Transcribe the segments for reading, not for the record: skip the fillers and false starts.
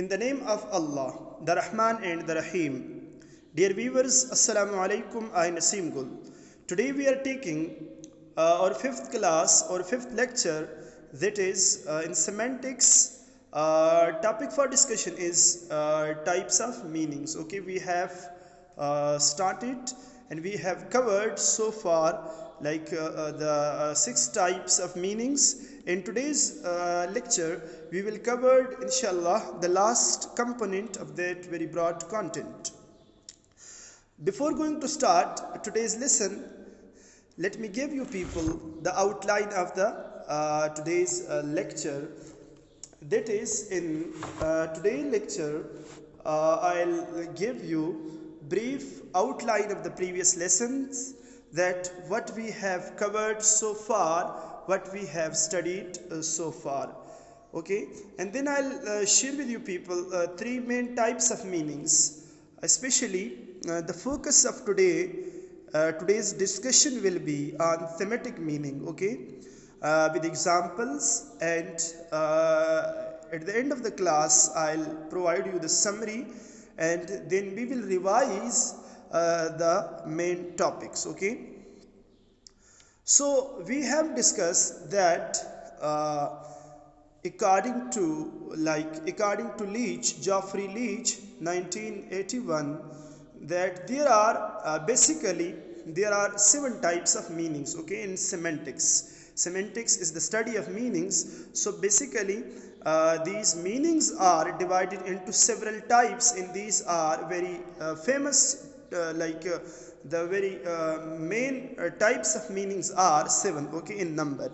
In the name of Allah, the Rahman and the Rahim. Dear viewers, Assalamu alaikum, I Nasim Gul. Today we are taking our fifth class or fifth lecture, that is in semantics. Topic for discussion is types of meanings. Okay, we have started and we have covered so far the 6 types of meanings. In today's lecture we will cover inshallah the last component of that very broad content. Before going to start today's lesson, let me give you people the outline of the today's lecture. That is, in today's lecture I'll give you brief outline of the previous lessons, that what we have covered so far, what we have studied so far. Okay, and then I'll share with you people 3 main types of meanings. Especially the focus of today's discussion will be on thematic meaning, okay, with examples, and at the end of the class I'll provide you the summary, and then we will revise the main topics. Okay, so we have discussed that according to Leach, Geoffrey Leach, 1981, that there are basically 7 types of meanings. Okay, in semantics. Semantics is the study of meanings. So basically these meanings are divided into several types, and these are very famous, the very main types of meanings are 7, okay, in number.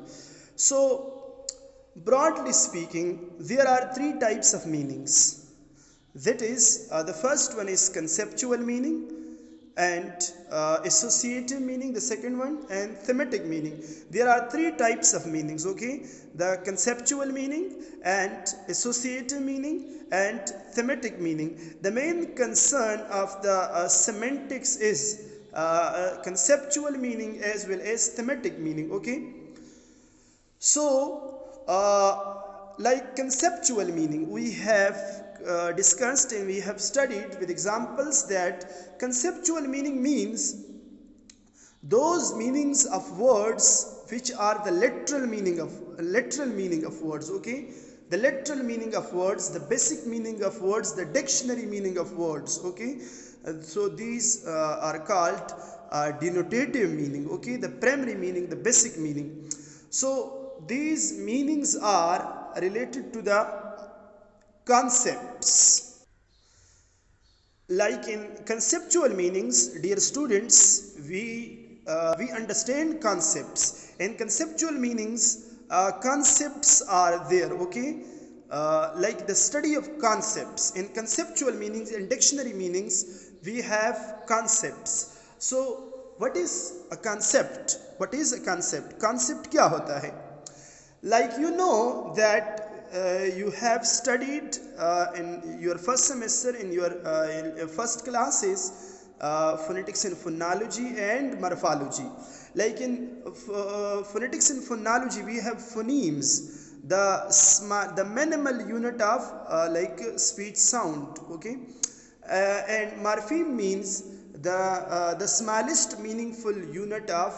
So broadly speaking, there are 3 types of meanings. That is, the first one is conceptual meaning, and associative meaning, the second one, and thematic meaning. There are 3 types of meanings, okay, the conceptual meaning and associative meaning and thematic meaning. The main concern of the semantics is conceptual meaning as well as thematic meaning. Okay, so like conceptual meaning, we have discussed and we have studied with examples that conceptual meaning means those meanings of words which are the literal meaning of words. Okay, the literal meaning of words, the basic meaning of words, the dictionary meaning of words. Okay, so these are called denotative meaning. Okay, the primary meaning, the basic meaning. So these meanings are related to the concepts. Like in conceptual meanings, dear students, we understand concepts. In conceptual meanings, concepts are there. Okay, like the study of concepts. In conceptual meanings, in dictionary meanings, we have concepts. So what is a concept? What is a concept? Concept क्या होता है? Like you know that you have studied in your first semester, in your first classes, phonetics and phonology and morphology. Like in phonetics and phonology, we have phonemes, the minimal unit of speech sound. Okay, and morpheme means the smallest meaningful unit of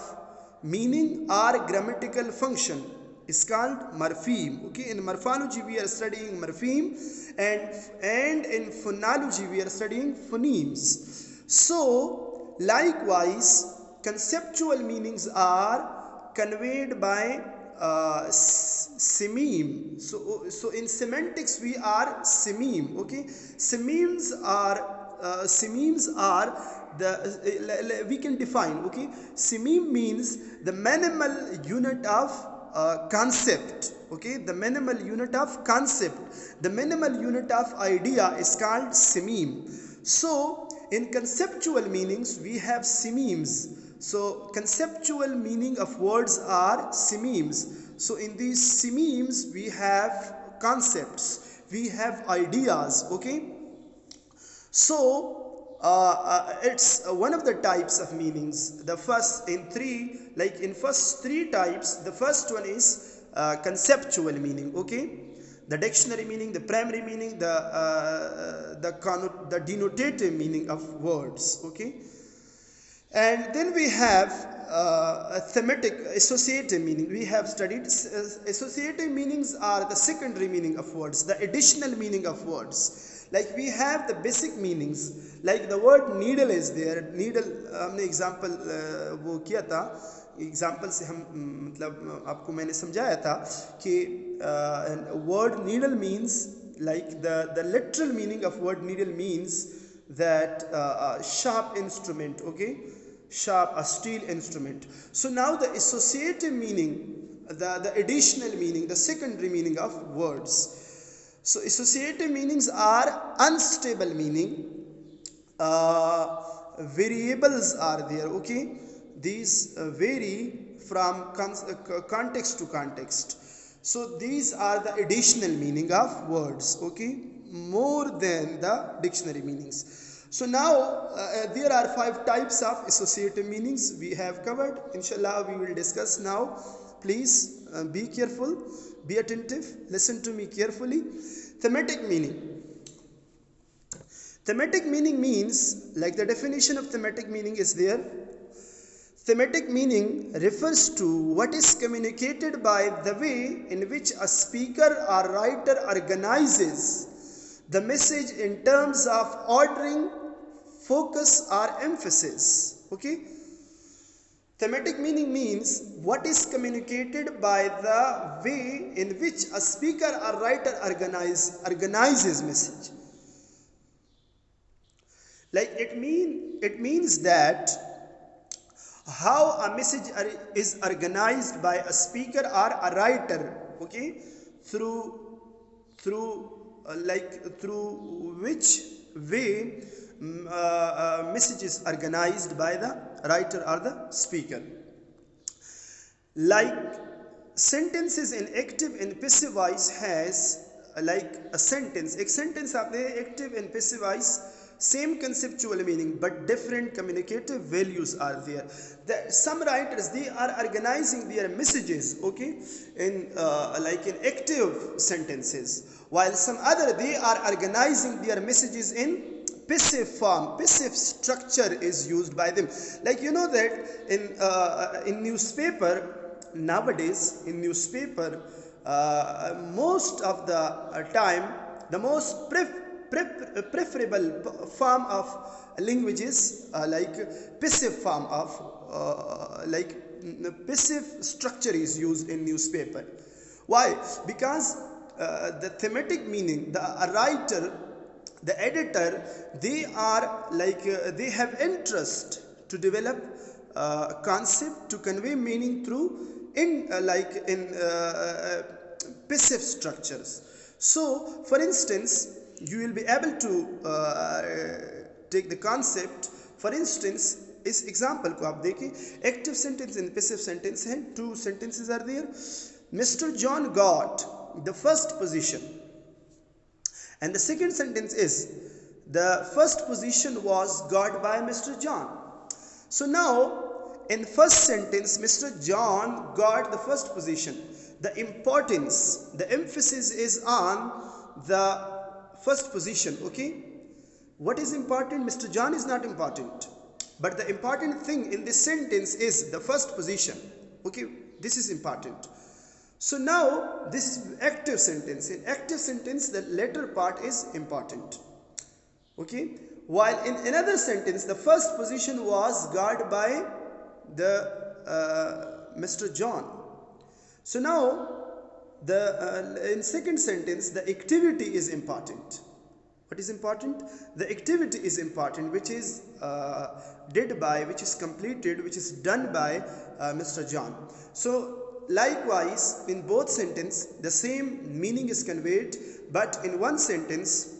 meaning or grammatical function is called morpheme. Okay, in morphology we are studying morpheme, and in phonology we are studying phonemes. So likewise conceptual meanings are conveyed by sememe. So in semantics we are sememe. Okay, sememes are the we can define. Okay, sememe means the minimal unit of concept. Okay, the minimal unit of concept, the minimal unit of idea is called sememe. So in conceptual meanings we have sememes. So conceptual meaning of words are sememes. So in these sememes we have concepts, we have ideas. Okay, so it's one of the types of meanings. The first in 3, like in first 3 types, the first one is conceptual meaning. Okay, the dictionary meaning, the primary meaning, the denotative meaning of words. Okay, and then we have a thematic associative meaning. We have studied associative meanings are the secondary meaning of words, the additional meaning of words. Like we have the basic meanings, like the word needle is there. Needle हमने example वो किया था, example से हम मतलब आपको मैंने समझाया था कि word needle means, like the literal meaning of word needle means that sharp instrument. Okay, sharp, a steel instrument. So now the associative meaning, the additional meaning, the secondary meaning of words. So associative meanings are unstable meaning. Variables are there. Okay, these vary from context to context. So these are the additional meaning of words. Okay, more than the dictionary meanings. So now there are 5 types of associative meanings we have covered. Inshallah we will discuss now. Please be careful, be attentive, listen to me carefully. Thematic meaning. Thematic meaning means, like the definition of thematic meaning is there. Thematic meaning refers to what is communicated by the way in which a speaker or writer organizes the message in terms of ordering, focus or emphasis. Okay, thematic meaning means what is communicated by the way in which a speaker or writer organizes message. Like it means that how a message is organized by a speaker or a writer. Okay, through which way message is organized by the writer or the speaker. Like sentences in active and passive voice has like a sentence. एक sentence आपने active and passive voice, same conceptual meaning but different communicative values are there. Some writers, they are organizing their messages, okay, in like in active sentences, while some other, they are organizing their messages in passive form. Passive structure is used by them. Like you know that in newspaper nowadays, in newspaper most of the time, the most preferable form of language is like passive form of like passive structure is used in newspaper. Why? Because the thematic meaning, the writer, the editor, they are like they have interest to develop concept, to convey meaning through passive structures. So for instance, you will be able to take the concept. For instance, इस example को आप देखिए, active sentence and passive sentence हैं, 2 sentences are there. Mr. John got the first position, and the second sentence is the first position was got by Mr. John. So now in first sentence, Mr. John got the first position. The importance, the emphasis is on the first position. Okay, what is important? Mr. John is not important, but the important thing in this sentence is the first position. Okay, this is important. So now this is active sentence. In active sentence, the latter part is important. Okay, while in another sentence, the first position was got by the Mr. John. So now in second sentence, the activity is important. What is important? The activity is important, which is did by, which is completed, which is done by Mr. John. So likewise, in both sentences, the same meaning is conveyed, but in one sentence,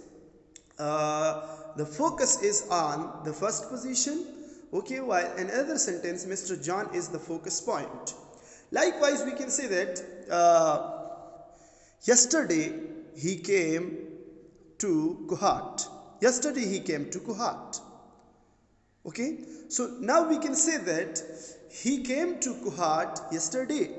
the focus is on the first position. Okay, while in another sentence, Mr. John is the focus point. Likewise, we can say that yesterday he came to Kuhat. Yesterday he came to Kuhat. Okay, so now we can say that he came to Kuhat yesterday.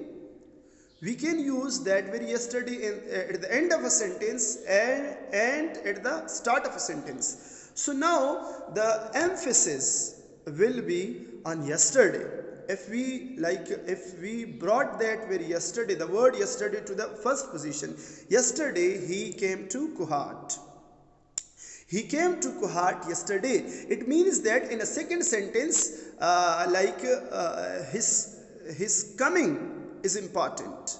We can use that very yesterday at the end of a sentence and at the start of a sentence. So now the emphasis will be on yesterday. If we brought that very yesterday, the word yesterday, to the first position, yesterday he came to Kuhat. He came to Kuhat yesterday. It means that in a second sentence, his coming is important.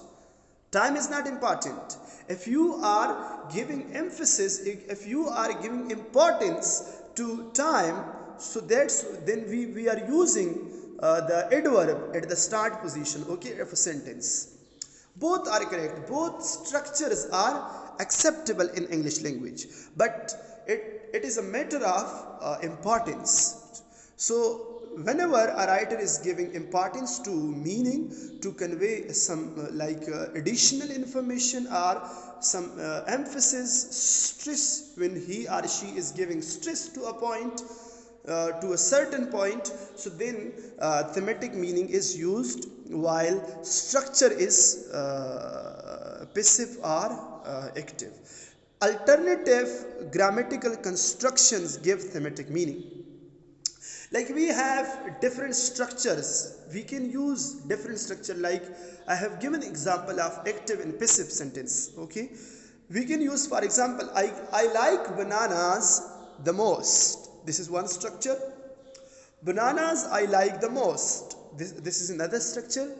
Time is not important. If you are giving emphasis, if you are giving importance to time, so then we are using the adverb at the start position, okay, of a sentence. Both are correct. Both structures are acceptable in English language, but it is a matter of importance. So whenever a writer is giving importance to meaning, to convey some additional information or some emphasis, stress, when he or she is giving stress to a point, to a certain point, so then thematic meaning is used, while structure is passive or active. Alternative grammatical constructions give thematic meaning. Like we have different structures, we can use different structure. Like I have given example of active and passive sentence, okay. We can use, for example, I like bananas the most. This is one structure. Bananas I like the most. This is another structure.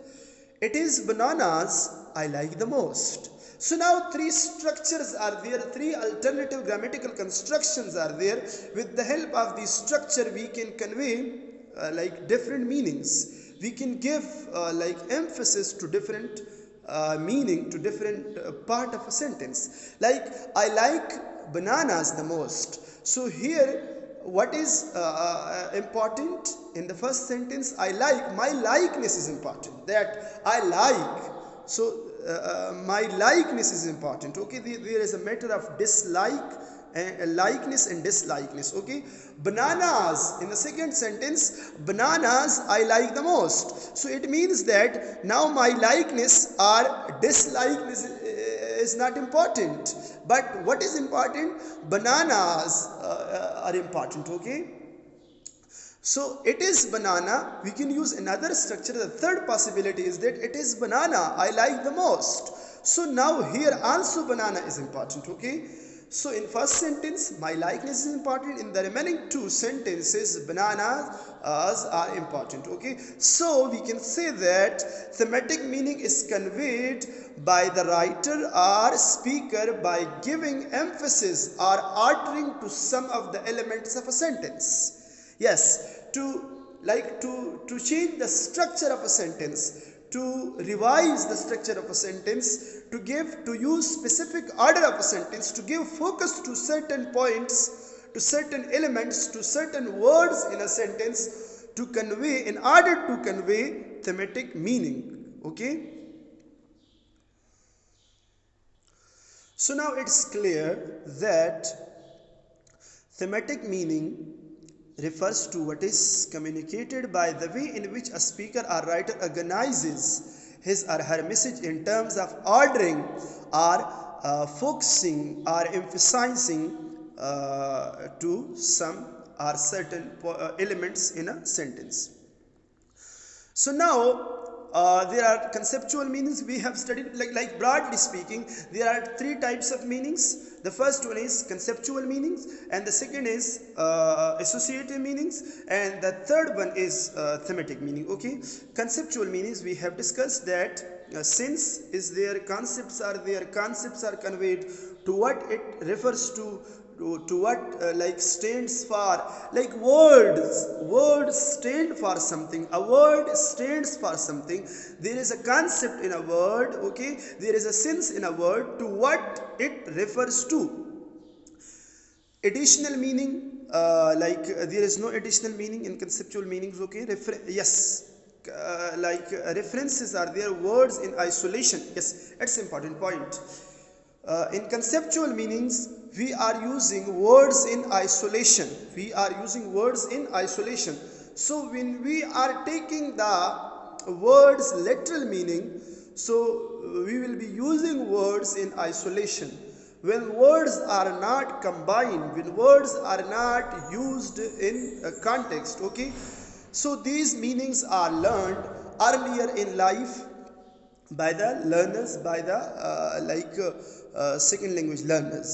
It is bananas I like the most. So now three structures are there, three alternative grammatical constructions are there. With the help of this structure, we can convey different meanings. We can give emphasis to different meaning, to different part of a sentence. Like I like bananas the most. So here, what is important in the first sentence? I like, my likeness is important, that I like. So my likeness is important, okay. There is a matter of dislike and likeness and dislikeness, okay. Bananas, in the second sentence, bananas I like the most. So it means that now my likeness or dislikeness is not important, but what is important? Bananas are important, okay. So it is banana. We can use another structure. The third possibility is that it is banana I like the most. So now here also banana is important, okay. So in first sentence my likeness is important. In the remaining two sentences bananas are important, okay. So we can say that thematic meaning is conveyed by the writer or speaker by giving emphasis or altering to some of the elements of a sentence. Yes, to change the structure of a sentence, to revise the structure of a sentence, to use specific order of a sentence, to give focus to certain points, to certain elements, to certain words in a sentence, to convey, in order to convey thematic meaning, okay. So now it's clear that thematic meaning refers to what is communicated by the way in which a speaker or writer organizes his or her message in terms of ordering or focusing or emphasizing to some or certain elements in a sentence. So now there are conceptual meanings we have studied. Like broadly speaking, there are three types of meanings. The first one is conceptual meanings, and the second is associative meanings, and the third one is thematic meaning, okay. Conceptual meanings, we have discussed that sense is there, concepts are there, concepts are conveyed to what it refers to what stands for. Like words stand for something. A word stands for something. There is a concept in a word, okay. There is a sense in a word to what it refers to. Additional meaning, there is no additional meaning in conceptual meanings, okay. References are there, words in isolation. Yes, that's an important point. In conceptual meanings, we are using words in isolation. So when we are taking the words literal meaning, So we will be using words in isolation. When words are not combined, when words are not used in a context, okay, so these meanings are learned earlier in life by the learners, by the second language learners.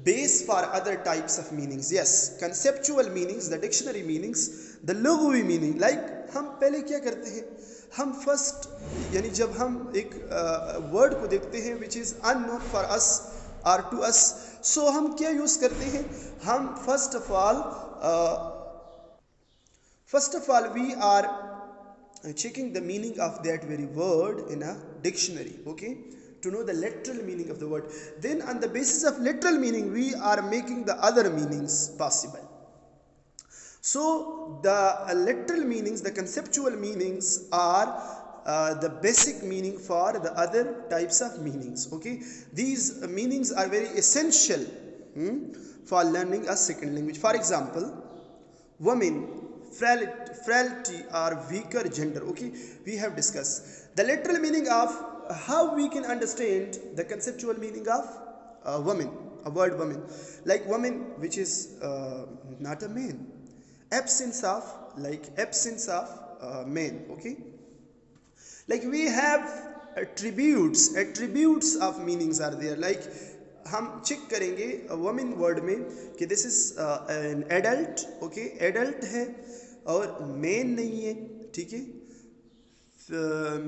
Base for other types of meanings, yes, conceptual meanings, the dictionary meanings, the lugwi meaning. Like हम पहले क्या करते हैं, हम first यानी जब हम एक वर्ड को देखते हैं which is unknown for us और टू अस, सो हम क्या यूज़ करते हैं, हम first of all we are checking the meaning of that very word in a dictionary, okay, to know the literal meaning of the word. Then on the basis of literal meaning we are making the other meanings possible. So the literal meanings, the conceptual meanings are the basic meaning for the other types of meanings, okay. These meanings are very essential for learning a second language. For example, women, frailty or weaker gender, okay, we have discussed the literal meaning of how we can understand the conceptual meaning of woman, a word woman, like woman which is not a man, absence of man, okay, like we have attributes of meanings are there. Like हम check करेंगे women word में कि this is an adult, okay, adult है और main नहीं है, ठीक है,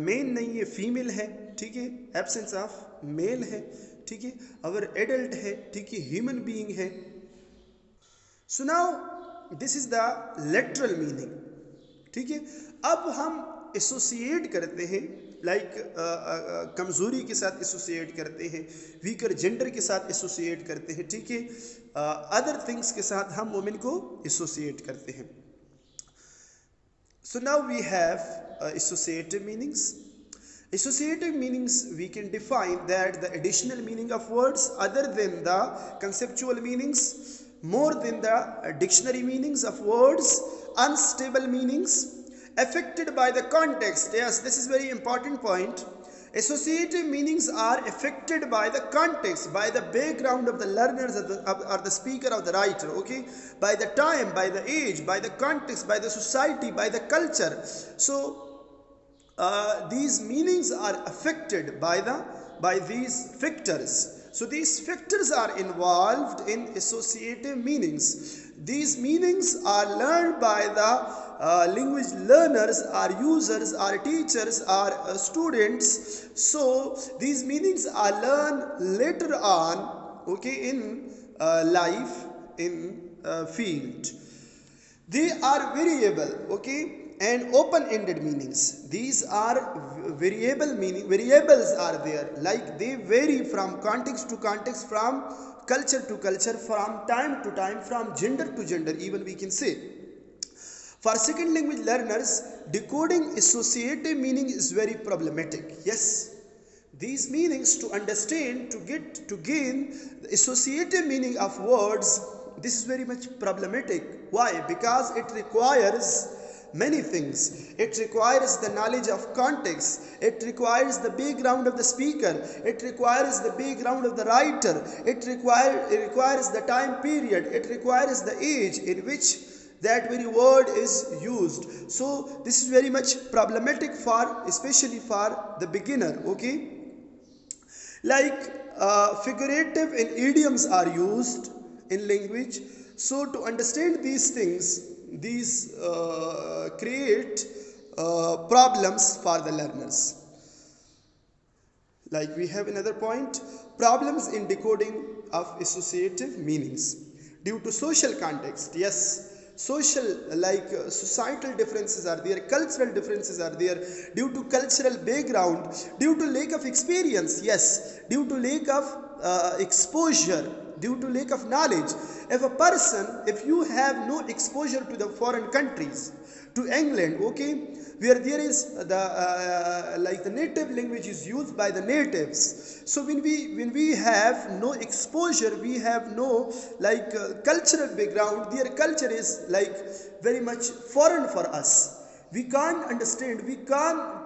मेन नहीं है, फीमेल है, ठीक है, एब्सेंस ऑफ मेल है, ठीक है, और एडल्ट है, ठीक है, ह्यूमन बीइंग है. So now this is the literal meaning, ठीक है. अब हम एसोसिएट करते हैं, लाइक कमज़ोरी के साथ एसोसिएट करते हैं, वीकर जेंडर के साथ एसोसिएट करते हैं, ठीक है, अदर थिंग्स के साथ हम वुमेन को एसोसिएट करते हैं. So now we have associative meanings. Associative meanings, we can define that the additional meaning of words other than the conceptual meanings, more than the dictionary meanings of words, unstable meanings, affected by the context. Yes, this is very important point. Associative meanings are affected by the context, by the background of the learners or the speaker or the writer, okay, by the time, by the age, by the context, by the society, by the culture. So these meanings are affected by these factors. So these factors are involved in associative meanings. These meanings are learned by the language learners, or users, or teachers, or students. So these meanings are learned later on, okay, in life, in field. They are variable, okay, and open-ended meanings. These are variable meaning. Variables are there, like they vary from context to context, from culture to culture, from time to time, from gender to gender, even we can say. For second language learners, decoding associative meaning is very problematic. Yes, these meanings, to understand, to gain the associative meaning of words, this is very much problematic. Why? Because it requires many things. It requires the knowledge of context, it requires the background of the speaker, it requires the background of the writer, it requires the time period, it requires the age in which that very word is used. So this is very much problematic especially for the beginner, okay. Like figurative and idioms are used in language. So to understand these things, these create problems for the learners. Like we have another point, problems in decoding of associative meanings due to social context. Yes, social, like societal differences are there, cultural differences are there, due to cultural background, due to lack of experience. Yes, due to lack of exposure, due to lack of knowledge. If you have no exposure to the foreign countries, to England, okay, where there is the native language is used by the natives. So when we have no exposure, we have no cultural background, their culture is like very much foreign for us. We can't understand, we can't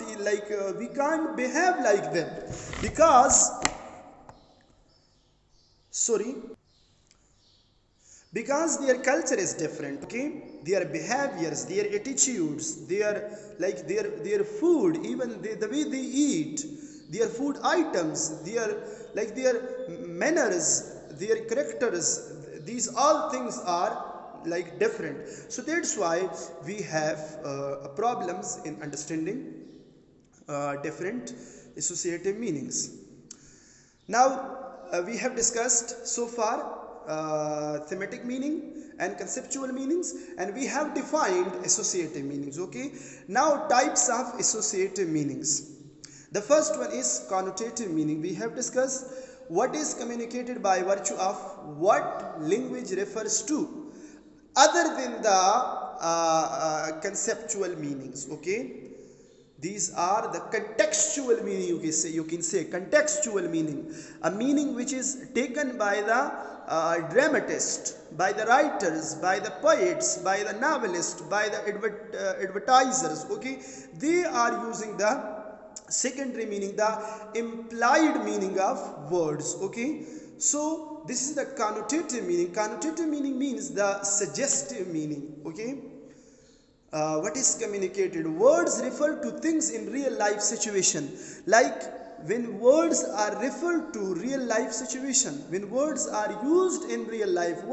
behave like them, because sorry, because their culture is different, okay, their behaviors, their attitudes, their food, even the way they eat, their food items, their manners, their characters, these all things are like different. So that's why we have problems in understanding different associative meanings. Now we have discussed so far thematic meaning and conceptual meanings, and we have defined associative meanings, okay. Now types of associative meanings. The first one is connotative meaning. We have discussed what is communicated by virtue of what language refers to other than the conceptual meanings, okay. These are the contextual meaning, you can say contextual meaning, a meaning which is taken by the dramatist, by the writers, by the poets, by the novelists, by the advertisers, okay. They are using the secondary meaning, the implied meaning of words, okay. So this is the connotative meaning. Connotative meaning means the suggestive meaning, okay. What is communicated? Words refer to things in real life situation. Like when words are referred to real life situation, when words are used in real life,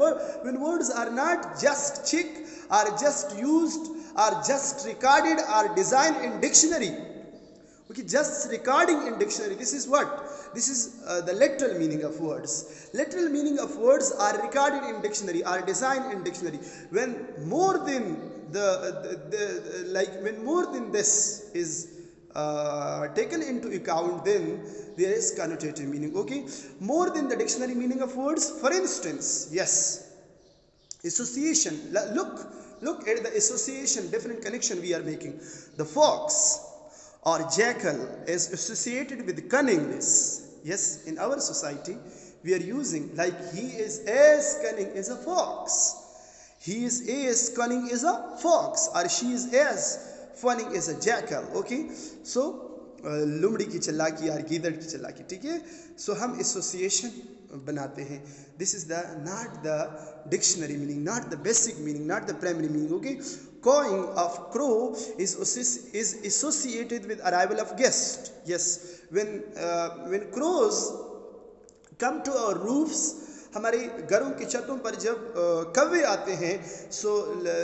when words are not just checked, are just used, are just recorded, are designed in dictionary. Okay, just recording in dictionary. This is what? This is the literal meaning of words. Literal meaning of words are recorded in dictionary, are designed in dictionary. When more than when more than this is taken into account, then there is connotative meaning, okay. More than the dictionary meaning of words. For instance, yes, association. Look at the association, different connection we are making. The fox or jackal is associated with cunningness. Yes, in our society we are using, like, he is as cunning as a fox, he is as cunning as a fox, or she is as funny as a jackal, okay. So लुमड़ी की चालाकी और गीदड़ की चालाकी, ठीक है. सो हम association बनाते हैं. This is the not the dictionary meaning, not the basic meaning, not the primary meaning, okay. Cawing of crow is associated with arrival of guest. Yes, when crows come to our roofs, हमारे घरों की छतों पर जब कौवे आते हैं, so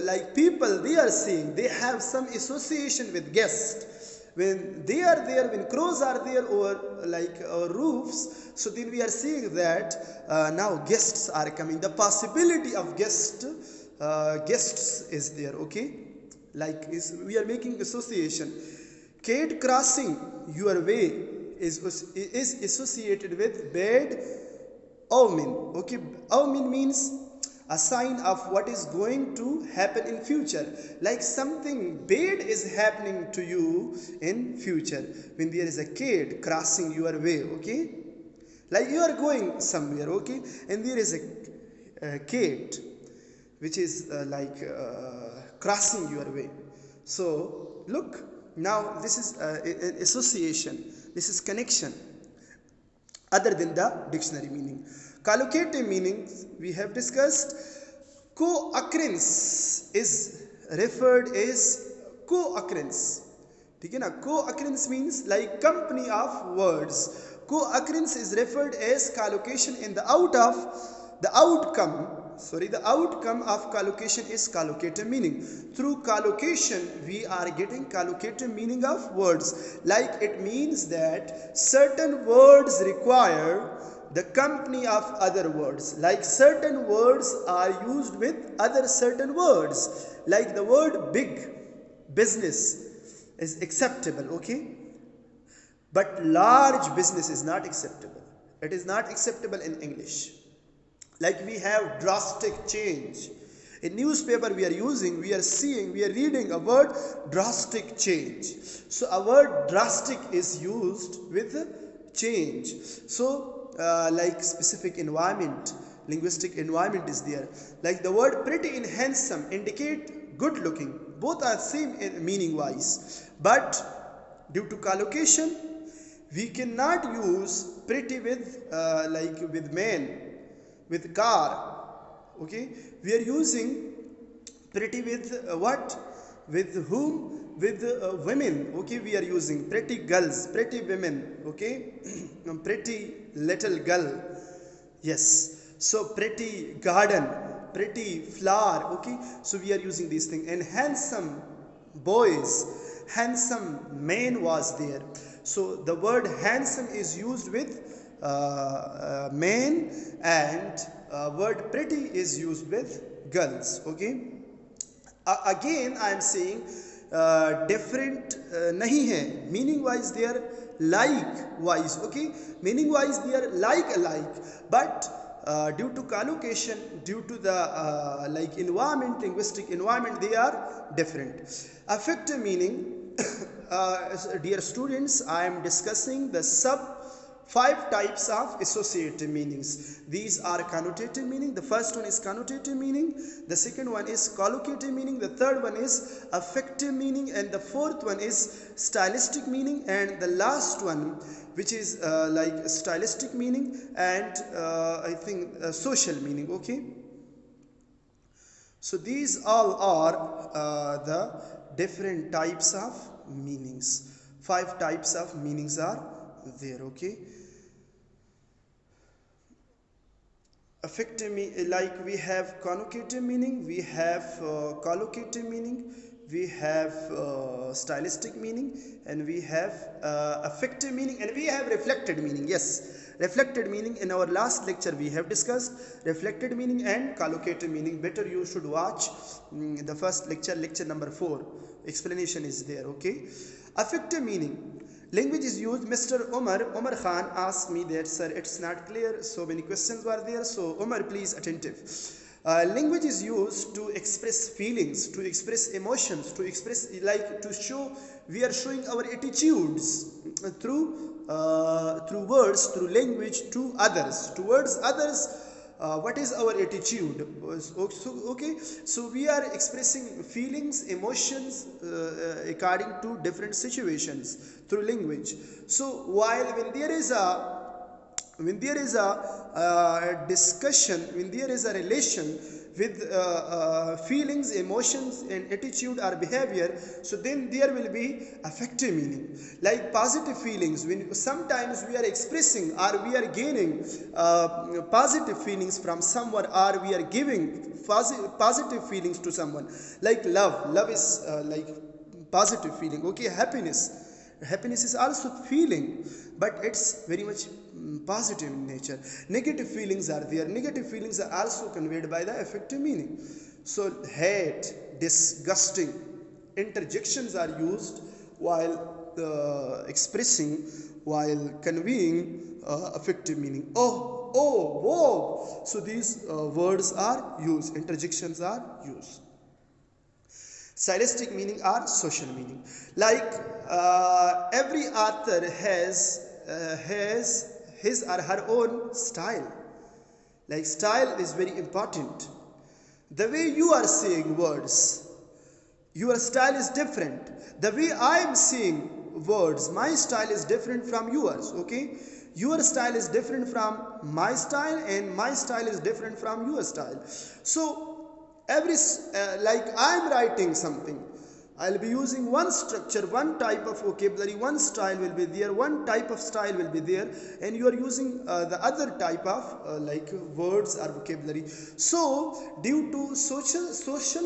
like people, they are seeing, they have some association with guest. When they are there, when crows are there over like our roofs, so then we are seeing that now guests are coming. The possibility of guests is there, okay. Like we are making association. Cat crossing your way is associated with bad omen, okay. Omen means a sign of what is going to happen in future, like something bad is happening to you in future when there is a cat crossing your way, okay. Like you are going somewhere, okay, and there is a cat which is crossing your way. So look, now this is association, this is connection other than the dictionary meaning. Collocative meanings we have discussed. Co-occurrence is referred as co-occurrence, ठीक है ना. Co-occurrence means like company of words. Co-occurrence is referred as collocation in the outcome of collocation is collocative meaning. Through collocation we are getting collocative meaning of words. Like it means that certain words require the company of other words, like certain words are used with other certain words. Like the word big, business is acceptable, okay, but large business is not acceptable. It is not acceptable in English. Like we have drastic change. In newspaper we are using, we are seeing, we are reading a word drastic change. So a word drastic is used with change. So like specific environment, linguistic environment is there. Like the word pretty and handsome indicate good looking, both are same in meaning wise, but due to collocation we cannot use pretty with like with man, with car. Okay, we are using pretty with what, with whom, with women. Okay, we are using pretty girls, pretty women. Okay, pretty little girl. Yes, so pretty garden, pretty flower. Okay, so we are using these things. And handsome boys, handsome man was there. So the word handsome is used with man, and word pretty is used with girls. Okay, again I am saying different nahi hai, meaning wise they are like wise. Okay, meaning wise they are like alike, but due to collocation, due to the like environment, linguistic environment, they are different. Affective meaning. Dear students, I am discussing the sub 5 types of associative meanings. These are connotative meaning. The first one is connotative meaning. The second one is collocative meaning. The third one is affective meaning. And the fourth one is stylistic meaning. And the last one, which is like stylistic meaning and I think social meaning. Okay. So these all are the different types of meanings. 5 types of meanings are there. Okay. Affective meaning, like we have connotative meaning, we have collocative meaning, we have stylistic meaning, and we have affective meaning, and we have reflected meaning. Yes, reflected meaning in our last lecture we have discussed reflected meaning and collocative meaning. Better you should watch the first lecture, lecture number 4. Explanation is there. Okay. Affective meaning. Language is used. Mr. Omar Khan asked me that, sir, it's not clear. So many questions were there. So Omar, please attentive. Language is used to express feelings, to express emotions, to express, like to show, we are showing our attitudes through words, through language to others, towards others. What is our attitude? Okay, so we are expressing feelings, emotions according to different situations through language. So while when there is a discussion, when there is a relation with feelings, emotions, and attitude or behavior, so then there will be affective meaning. Like positive feelings, when sometimes we are expressing or we are gaining positive feelings from someone, or we are giving positive feelings to someone. Like love is like positive feeling. Okay, happiness is also feeling, but it's very much positive in nature. Negative feelings are there. Negative feelings are also conveyed by the affective meaning. So hate, disgusting, interjections are used while expressing, while conveying affective meaning. Oh, whoa. So these words are used, interjections are used. Stylistic meaning are social meaning. Like every author has his or her own style. Like style is very important. The way you are saying words, your style is different. The way I am saying words, my style is different from yours. Okay, your style is different from my style, and my style is different from your style. So every like I am writing something, I'll be using one structure, one type of vocabulary, one style will be there, one type of style will be there, and you are using the other type of like words or vocabulary. So due to social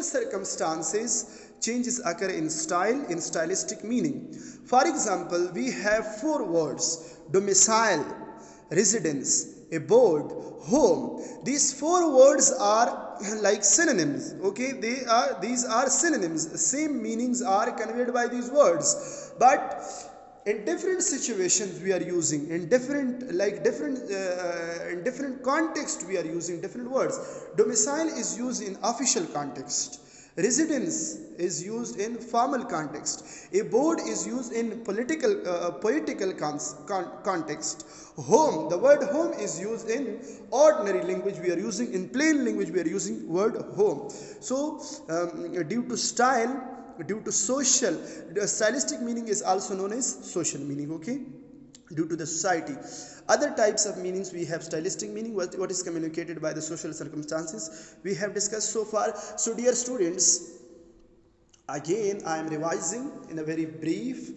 circumstances, changes occur in style, in stylistic meaning. For example, we have 4 words: domicile, residence, abode, home. These 4 words are like synonyms. Okay, these are synonyms. Same meanings are conveyed by these words, but in different situations we are using, in different in different context we are using different words. Domicile is used in official context. Residence is used in formal context. Abode is used in poetical context. Home, the word home is used in ordinary language. We are using in plain language. We are using word home. So due to style, due to social, the stylistic meaning is also known as social meaning, okay, due to the society. Other types of meanings, we have stylistic meaning, what is communicated by the social circumstances, we have discussed so far. So dear students, again I am revising in a very brief,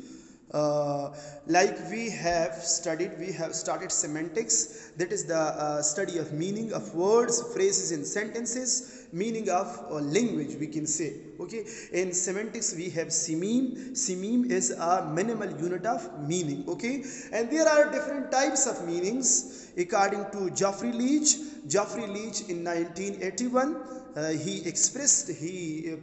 like we have started semantics, that is the study of meaning of words, phrases and sentences, meaning of language, we can say, okay. In semantics we have sememe is a minimal unit of meaning, okay. And there are different types of meanings according to Geoffrey Leach in 1981. He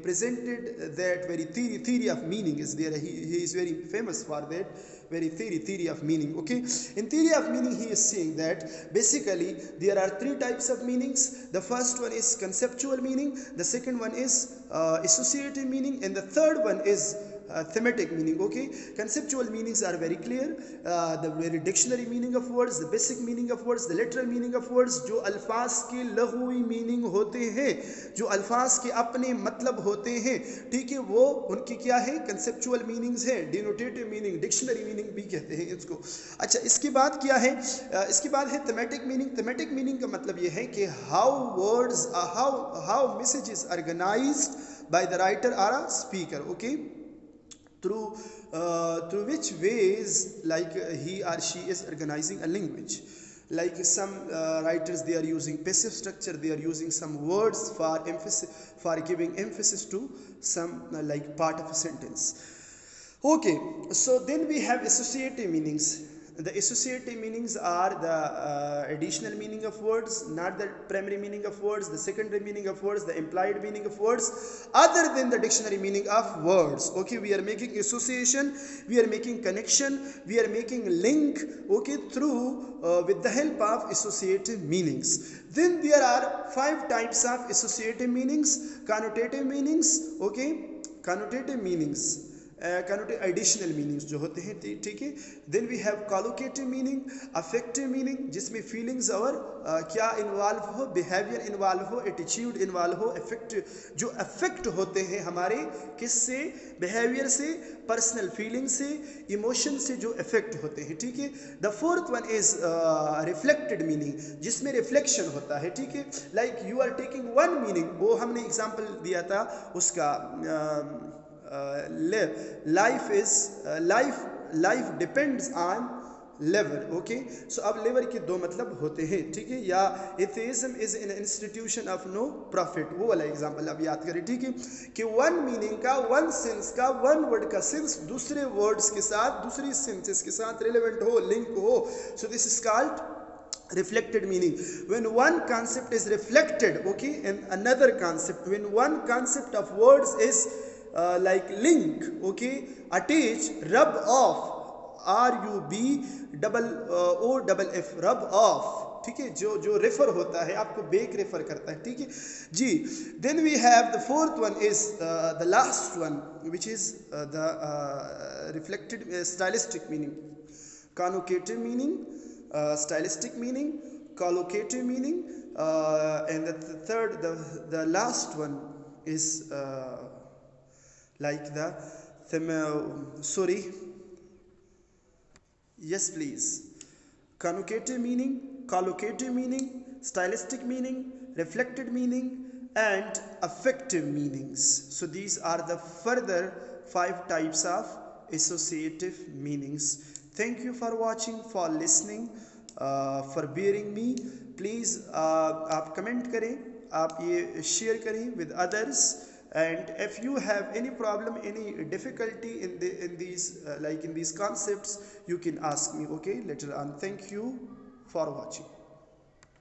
presented that very theory of meaning is there. He is very famous for that very theory of meaning, okay. In theory of meaning, he is saying that basically there are three types of meanings. The first one is conceptual meaning, the second one is associative meaning, and the third one is thematic meaning, okay. Conceptual meanings are very clear, the very dictionary meaning of words, the basic meaning of words, the literal meaning of words, जो अल्फाज के लघुवी meaning होते हैं, जो अल्फाज के अपने मतलब होते हैं, ठीक है, वो उनकी क्या है, कंसेप्चुअल मीनिंग्स है, डिनोटेटिव मीनिंग, डिक्शनरी मीनिंग भी कहते हैं इसको। अच्छा, इसके बाद क्या है, इसके बाद है थेमेटिक मीनिंग। थेमेटिक मीनिंग का मतलब ये है कि how words, how messages organised by the writer और a speaker, okay, through which ways like he or she is organizing a language. Like some writers, they are using passive structure, they are using some words for emphasis, for giving emphasis to some like part of a sentence, okay. So then we have associative meanings. The associative meanings are the additional meaning of words, not the primary meaning of words, the secondary meaning of words, the implied meaning of words, other than the dictionary meaning of words, okay. We are making association, we are making connection, we are making link, okay, through with the help of associative meanings. Then there are 5 types of associative meanings. Connotative meanings, okay, connotative meanings, additional meanings जो होते हैं, ठीक है. Then we have collocative meaning, affective meaning, जिसमें feelings और क्या involve हो, behavior involve हो, attitude इन्वॉल्व हो, affect जो affect होते हैं हमारे किससे, behavior से, personal feeling से, emotion से जो affect होते हैं, ठीक है. The fourth one is reflected meaning, जिसमें reflection होता है, ठीक है. Like you are taking one meaning, वो हमने example दिया था उसका life depends on lever, okay. So अब lever के दो मतलब होते हैं, ठीक है. या atheism is an institution of no profit, वो वाला एग्जाम्पल आप याद करें, ठीक है, कि वन मीनिंग का, वन सेंस का, वन वर्ड का सेंस दूसरे वर्ड्स के साथ, दूसरी सेंसेस के साथ रिलेवेंट हो, लिंक हो. So this is called reflected meaning. When one concept is reflected, okay, and another concept, when one concept of words is like link, okay, attach, rub off, RUBOOF, rub off, ठीक है, जो refer होता है, आपको bake refer करता है, ठीक है जी. Then we have the fourth one is the last one, which is the reflected stylistic meaning. Connotative meaning, stylistic meaning, collocative meaning, and the third, the last one is like the yes please, connotative meaning, collocative meaning, stylistic meaning, reflected meaning, and affective meanings. So these are the further 5 types of associative meanings. Thank you for watching, for listening, for bearing me. Please आप comment करें, आप ये share करें with others. And if you have any problem, any difficulty in these concepts, you can ask me, okay, later on. Thank you for watching.